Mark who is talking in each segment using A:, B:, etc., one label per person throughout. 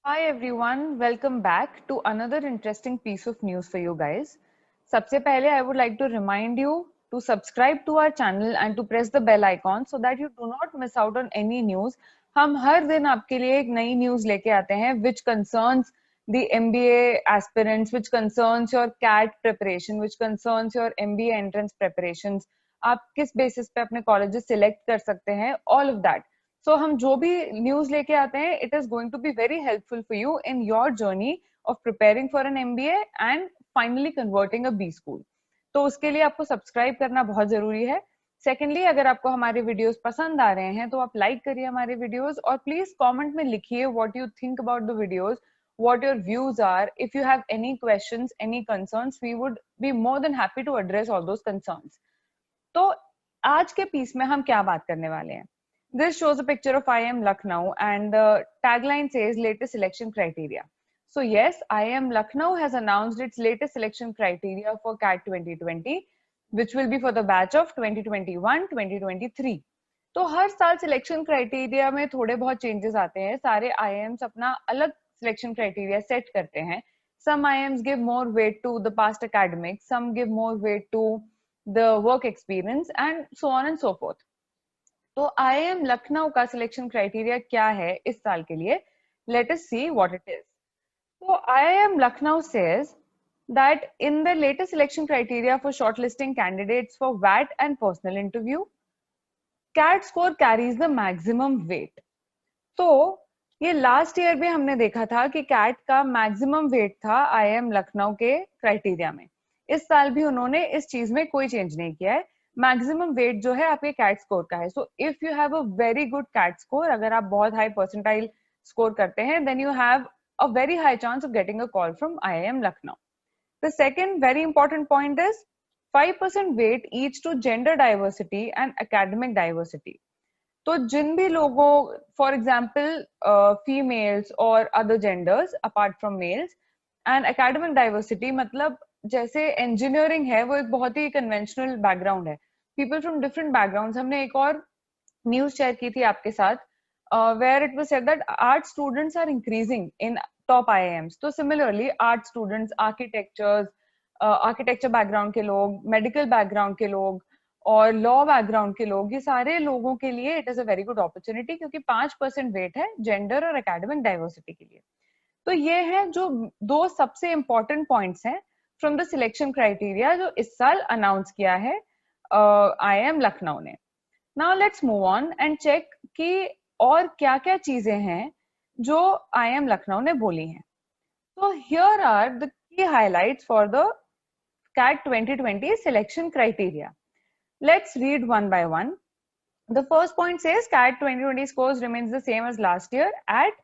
A: Hi everyone, welcome back to another interesting piece of news for you guys. सबसे पहले I would like to remind you to subscribe to our channel and to press the bell icon so that you do not miss out on any news. हम हर दिन आपके लिए एक नई news लेके आते हैं which concerns the MBA aspirants, which concerns your CAT preparation, which concerns your MBA entrance preparations. आप किस बेसिस पे अपने कॉलेजेस सिलेक्ट कर सकते हैं, all of that. So हम जो भी न्यूज लेके आते हैं it is going to be very helpful for you in your journey of preparing for an MBA and finally converting a B school. तो उसके लिए आपको सब्सक्राइब करना बहुत जरूरी है. सेकेंडली, अगर आपको हमारे वीडियोस पसंद आ रहे हैं तो आप लाइक करिए हमारे वीडियोस और प्लीज कमेंट में लिखिए what you think about the videos, what your views are. If you have any questions, any concerns, we would be more than happy to address all those concerns. तो आज के piece में हम क्या बात करने वाले हैं? This shows a picture of IIM Lucknow and the tagline says latest selection criteria. So yes, IIM Lucknow has announced its latest selection criteria for CAT 2020, which will be for the batch of 2021-2023. तो हर साल selection criteria में थोड़े बहुत changes आते हैं. सारे IIMs अपना अलग सिलेक्शन क्राइटेरिया सेट करते हैं. Some IIMs give more weight to the past academics, some give more weight to the work experience and so on and so forth. तो IIM लखनऊ का सिलेक्शन क्राइटेरिया क्या है इस साल के लिए? Let us see what it is. So IIM Lucknow says that in the latest selection criteria for shortlisting candidates for VAT and personal interview, CAT score carries the maximum weight. तो ये last year भी हमने देखा था कि cat का maximum weight था IIM Lucknow के क्राइटेरिया में. इस साल भी उन्होंने इस चीज में कोई चेंज नहीं किया है. मैक्सिमम वेट जो है आपके कैट स्कोर का है. So if you have a very good CAT score, अगर आप बहुत हाई परसेंटाइल स्कोर करते हैं, then you have a very high chance of getting a call from IIM Lucknow. The second very important point is 5% weight each to gender diversity and academic diversity. तो जिन भी लोगों, for example females और other genders apart from males and academic diversity, मतलब जैसे engineering है वो एक बहुत ही कन्वेंशनल बैकग्राउंड है. People from different backgrounds. हमने एक और न्यूज शेयर की थी आपके साथ where it was said that art students are increasing in top IIMs. तो similarly art students, architecture background के लोग, मेडिकल बैकग्राउंड के लोग और लॉ बैकग्राउंड के लोग, ये सारे लोगों के लिए it is a very good opportunity क्योंकि 5% वेट है जेंडर और एकेडमिक डाइवर्सिटी के लिए. तो ये है जो दो सबसे इंपॉर्टेंट पॉइंट्स हैं फ्रॉम द सिलेक्शन क्राइटेरिया जो इस साल अनाउंस किया है IIM लखनऊ ने. Now let's move on and check कि और क्या क्या चीजें हैं जो IIM लखनऊ ने बोली हैं. तो here are the key highlights for the CAT 2020 selection criteria. Let's read one by one. The first point says CAT 2020 scores remains the same as last year at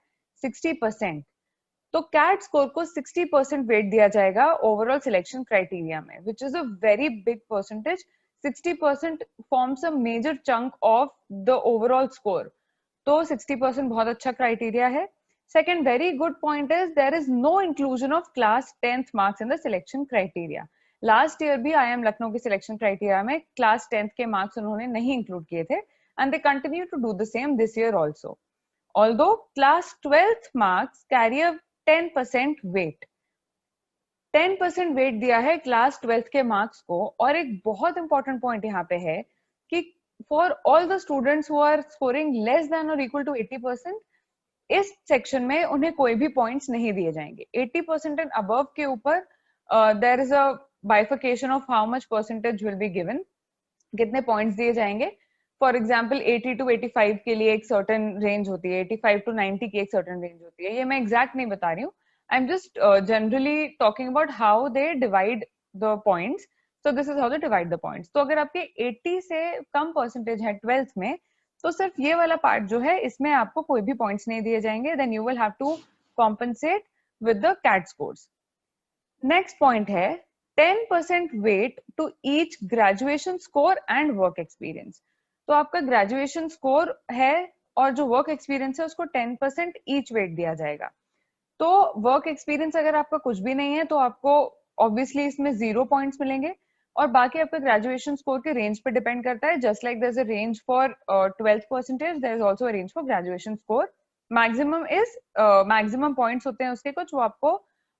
A: 60%. तो CAT स्कोर को 60% wait दिया जाएगा overall selection criteria में, which is a very big percentage. 60% forms a major chunk of the overall score. तो 60% बहुत अच्छा criteria है. Second very good point is there is no inclusion of class 10th marks in the selection criteria. Last year भी IIM Lucknow के selection criteria में class 10th के marks उन्होंने नहीं इंक्लूड किए थे and they continue to do the same this year also. Although class 12th marks carry a 10% weight. 10% weight दिया है क्लास 12th के मार्क्स को. और एक बहुत इंपॉर्टेंट पॉइंट यहाँ पे है कि for all the students who are scoring less than और इक्वल टू 80%, इस सेक्शन में उन्हें कोई भी पॉइंट्स नहीं दिए जाएंगे. 80% एंड अबव के ऊपर there is a bifurcation of how much percentage will be given, कितने पॉइंट्स दिए जाएंगे. फॉर एग्जाम्पल 80 to 85 के लिए एक सर्टन रेंज होती है, 85 to 90 की एक सर्टन रेंज होती है. ये मैं एग्जैक्ट नहीं बता रही हूँ. I am just generally talking about how they divide the points. So this is how they divide the points. तो अगर आपके 80 से कम परसेंटेज है 12th में, तो सिर्फ ये वाला पार्ट जो है इसमें आपको कोई भी पॉइंट्स नहीं दिए जाएंगे. Then you will have to compensate with the CAT scores. Next point है 10% weight to each graduation score and work experience. तो आपका ग्रेजुएशन स्कोर है और जो वर्क एक्सपीरियंस है उसको 10% ईच वेट दिया जाएगा. तो वर्क एक्सपीरियंस अगर आपका कुछ भी नहीं है तो आपको ऑब्वियसली इसमें 0 पॉइंट्स मिलेंगे. और बाकी आपका ग्रेजुएशन स्कोर के रेंज पे डिपेंड करता है. Just like there is a range for 12th percentage, there is also a range for graduation score maximum is maximum points होते हैं उसके कुछ, वो आपको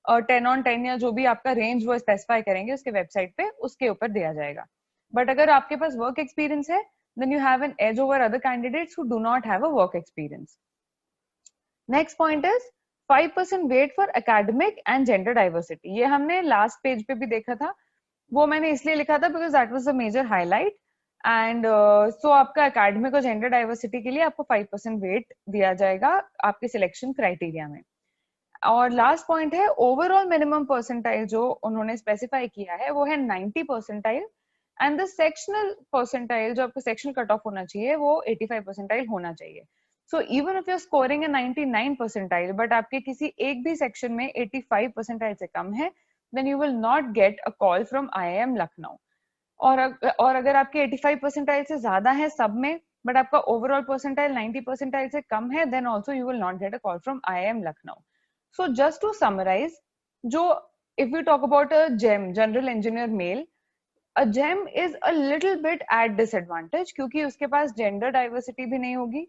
A: 10/10 या जो भी आपका रेंज वो स्पेसिफाई करेंगे उसके वेबसाइट पे, उसके ऊपर दिया जाएगा. बट अगर आपके पास वर्क एक्सपीरियंस है, then you have an edge over other candidates who do not have a work experience. Next point is 5% weight for academic and gender diversity. ये हमने लास्ट पेज पे भी देखा था, वो मैंने इसलिए लिखा था because that was the major highlight. And so आपका एकेडमिक और जेंडर डाइवर्सिटी के लिए आपको 5% वेट दिया जाएगा आपके सिलेक्शन क्राइटेरिया में. और लास्ट पॉइंट है ओवरऑल मिनिमम परसेंटाइल जो उन्होंने स्पेसिफाई किया है वो है 90 percentile, and the sectional percentile जो आपका सेक्शनल कट ऑफ होना चाहिए वो 85 परसेंटाइल होना चाहिए. So even if you are scoring a 99 percentile but आपके किसी एक भी सेक्शन में 85 परसेंटाइल से कम है, then you will not get a call from IIM Lucknow. और अगर आपके 85 परसेंटाइल से ज्यादा है सब में बट आपका ओवरऑल परसेंटाइल 90 परसेंटाइल से कम है, then also you will not get a call from IIM Lucknow. So just to summarize, जो if we talk about a GEM, general engineer male, a GEM is a little bit at disadvantage क्योंकि उसके पास gender diversity भी नहीं होगी,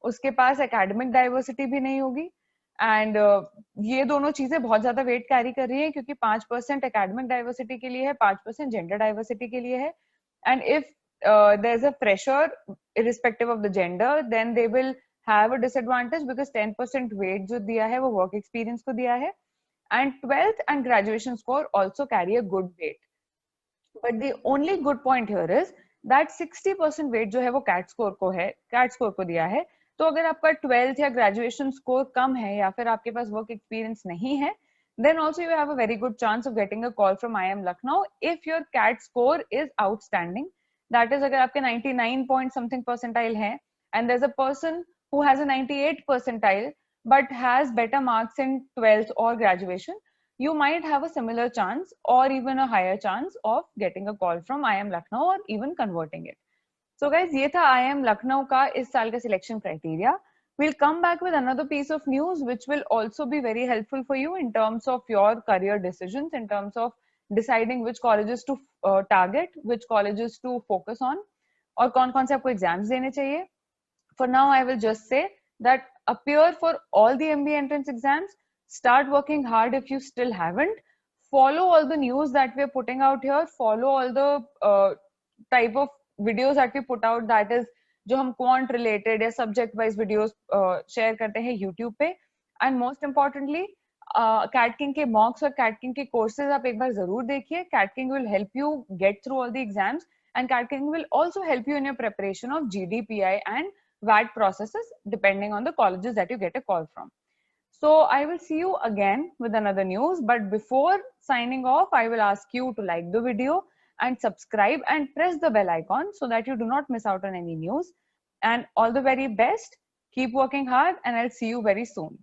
A: उसके पास academic diversity भी नहीं होगी, एंड ये दोनों चीजें बहुत ज्यादा वेट कैरी कर रही है क्योंकि 5% एकेडमिक डाइवर्सिटी के लिए है, 5% जेंडर डाइवर्सिटी के लिए है. And if there is a fresher irrespective of the gender, then they will have a disadvantage because 10% weight जो दिया है वो वर्क एक्सपीरियंस को दिया है, and 12th and graduation score also carry a good weight. But the only good point here is that 60% weight जो है वो कैट स्कोर को दिया है. तो अगर आपका 12th या ग्रेजुएशन स्कोर कम है या फिर आपके पास वर्क एक्सपीरियंस नहीं है, then also you have a very good chance of getting a call from IIM Lucknow if your CAT score is outstanding. That is, अगर आपके 99 point something percentile है and there's a person who has a 98 percentile but has better marks in 12th or graduation, you might have a similar chance or even a higher chance of getting a call from IIM Lucknow or even converting it. So guys, ये था IIM Lucknow का इस साल का selection criteria. We'll come back with another piece of news which will also be very helpful for you in terms of your career decisions, in terms of deciding which colleges to target, which colleges to focus on, और कौन-कौन से आपको exams देने चाहिए. For now, I will just say that appear for all the MBA entrance exams. Start working hard if you still haven't. Follow all the news that we're putting out here. Follow all the type of videos that we put out, that is जो हम quant related या subject wise videos share करते हैं YouTube पे. And most importantly, CAT King के mocks और CAT King के courses आप एक बार जरूर देखिए. CAT King will help you get through all the exams, and CAT King will also help you in your preparation of GDPI and VAT processes depending on the colleges that you get a call from. So I will see you again with another news, but before signing off, I will ask you to like the video and subscribe and press the bell icon so that you do not miss out on any news. And all the very best. Keep working hard, and I'll see you very soon.